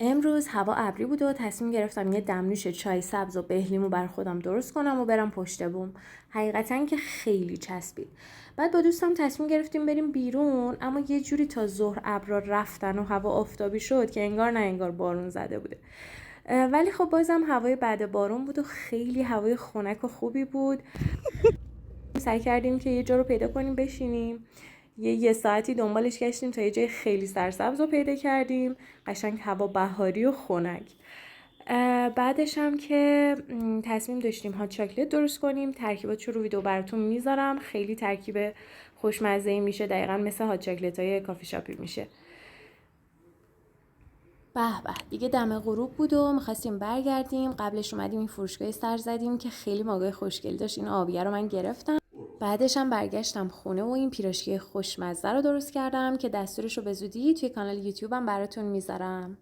امروز هوا ابری بود و تصمیم گرفتم یه دمنوش چای سبز و بهلیمو بر خودم درست کنم و برم پشت بوم. حقیقتا که خیلی چسبید. بعد با دوستم تصمیم گرفتیم بریم بیرون، اما یه جوری تا ظهر ابرا رفتن و هوا آفتابی شد که انگار نه انگار بارون زده بوده. ولی خب بازم هوای بعد بارون بود و خیلی هوای خنک و خوبی بود. سعی کردیم که یه جا رو پیدا کنیم بشینیم. یه ساعتی دنبالش گشتیم تا یه جای خیلی سرسبز رو پیدا کردیم، قشنگ هوا بهاری و خنک. بعدش هم که تصمیم داشتیم هات چاکلت درست کنیم. ترکیباتش رو ویدیو براتون میذارم، خیلی ترکیب خوشمزه‌ای میشه، دقیقاً مثل هات چاکلت های کافی شاپی میشه. به به، دیگه دم غروب بود و میخواستیم برگردیم. قبلش اومدیم این فروشگاه سر زدیم که خیلی ماگای خوشگل داشت. این آبیه رو من گرفتم. بعدش هم برگشتم خونه و این پیراشکی خوشمزه رو درست کردم که دستورش رو به زودی توی کانال یوتیوبم براتون میذارم.